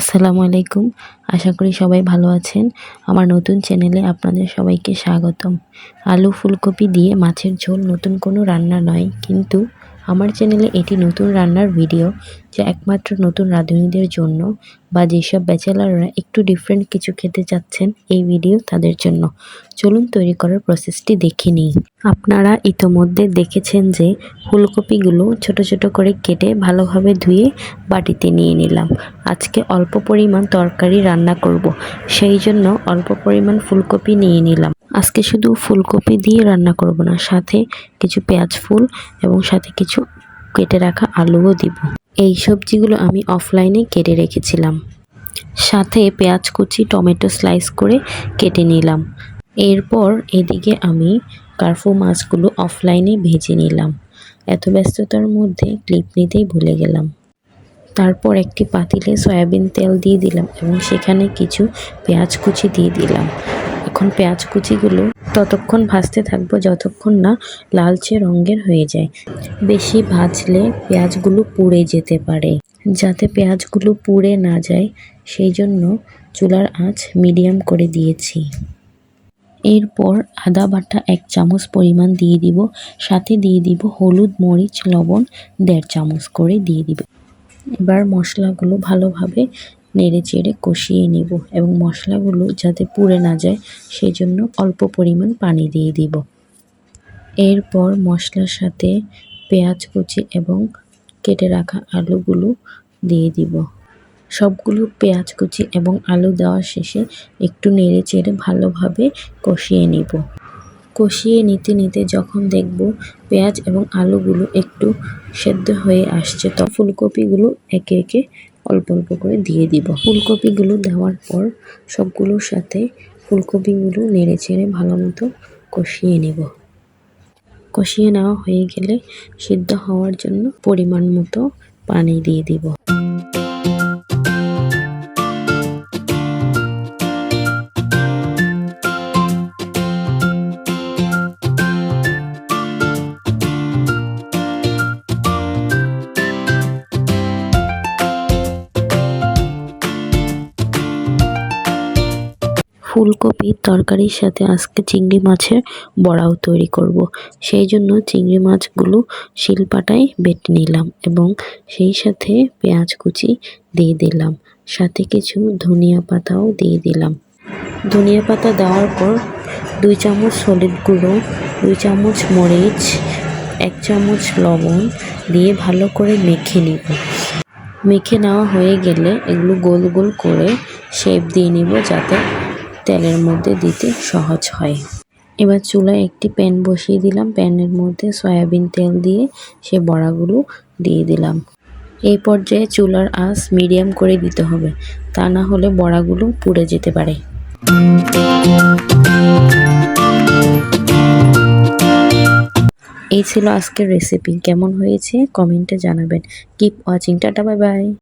আসসালামু আলাইকুম। আশা করি সবাই ভালো আছেন। আমার নতুন চ্যানেলে আপনাদের সবাইকে স্বাগতম। আলু ফুলকপি দিয়ে মাছের ঝোল নতুন কোনো রান্না নয়, কিন্তু আমার চ্যানেলে এটি নতুন রান্নার ভিডিও, যা একমাত্র নতুন রাঁধুনিদের জন্য বা যেসব ব্যাচেলাররা একটু ডিফারেন্ট কিছু খেতে চাচ্ছেন, এই ভিডিও তাদের জন্য। চলুন তৈরি করার প্রসেসটি দেখে নিই। আপনারা ইতোমধ্যে দেখেছেন যে ফুলকপিগুলো ছোট ছোট করে কেটে ভালোভাবে ধুয়ে বাটিতে নিয়ে নিলাম। আজকে অল্প পরিমাণ তরকারি রান্না করব, সেই জন্য অল্প পরিমাণ ফুলকপি নিয়ে নিলাম। আজকে শুধু ফুলকপি দিয়ে রান্না করব না, সাথে কিছু পেঁয়াজ ফুল এবং সাথে কিছু কেটে রাখা আলুও দিব। এই সবজিগুলো আমি অফলাইনে কেটে রেখেছিলাম। সাথে পেঁয়াজ কুচি, টমেটো স্লাইস করে কেটে নিলাম। এরপর এদিকে আমি কার্পু মাছগুলো অফলাইনে ভেজে নিলাম। এত ব্যস্ততার মধ্যে ক্লিপ নিতেই ভুলে গেলাম। তারপর একটি পাতিলে সয়াবিন তেল দিয়ে দিলাম এবং সেখানে কিছু পেঁয়াজ কুচি দিয়ে দিলাম। এখন পেঁয়াজ কুচিগুলো ততক্ষণ ভাজতে থাকবো যতক্ষণ না লালচে রঙের হয়ে যায়। বেশি ভাজলে পেঁয়াজগুলো পুড়ে যেতে পারে। যাতে পেঁয়াজগুলো পুড়ে না যায়, সেই জন্য চুলার আঁচ মিডিয়াম করে দিয়েছি। এরপর আদা বাটা 1 চামচ পরিমাণ দিয়ে দিব, সাথে দিয়ে দিব হলুদ, মরিচ, লবণ 1.5 চামচ করে দিয়ে দিব। এবার মশলাগুলো ভালোভাবে নেড়েচেড়ে কষিয়ে নিব এবং মশলাগুলো যাতে পুড়ে না যায়, সেই জন্য অল্প পরিমাণ পানি দিয়ে দিব। এরপর মশলার সাথে পেঁয়াজ কুচি এবং কেটে রাখা আলুগুলো দিয়ে দিব। সবগুলো পেঁয়াজ কুচি এবং আলু দেওয়ার শেষে একটু নেড়েচেড়ে ভালোভাবে কষিয়ে নিব। কষিয়ে নিতে নিতে যখন দেখব পেঁয়াজ এবং আলুগুলো একটু সেদ্ধ হয়ে আসছে, তখন ফুলকপিগুলো একে একে অল্প অল্প করে দিয়ে দিব। ফুলকপিগুলো দেওয়ার পর সবগুলোর সাথে ফুলকপিগুলো নেড়েচেড়ে ভালো মতো কষিয়ে নেব। কষিয়ে নেওয়া হয়ে গেলে সিদ্ধ হওয়ার জন্য পরিমাণ মতো পানি দিয়ে দিব। ফুলকপির তরকারির সাথে আজকে চিংড়ি মাছের বড়াও তৈরি করব। সেই জন্য চিংড়ি মাছগুলো শিলপাটায় বেটে নিলাম এবং সেই সাথে পেঁয়াজ কুচি দিয়ে দিলাম। সাথে কিছু ধনিয়া পাতাও দিয়ে দিলাম। ধনিয়া পাতা দেওয়ার পর 2 চামচ হলুদ গুঁড়ো, 2 চামচ মরিচ, 1 চামচ লবণ দিয়ে ভালো করে মেখে নিব। মেখে নেওয়া হয়ে গেলে এগুলো গোল গোল করে শেপ দিয়ে নিব, যাতে তেলের মধ্যে দিতে সহজ হয়। এবার চুলায় একটি প্যান বসিয়ে দিলাম। প্যানের মধ্যে সয়াবিন তেল দিয়ে সে বড়াগুলো দিয়ে দিলাম। এই পর্যায়ে চুলার আঁচ মিডিয়াম করে দিতে হবে, তা না হলে বড়াগুলো পুড়ে যেতে পারে। এই ছিল আজকের রেসিপি। কেমন হয়েছে কমেন্টে জানাবেন। Keep watching. Tata, bye bye.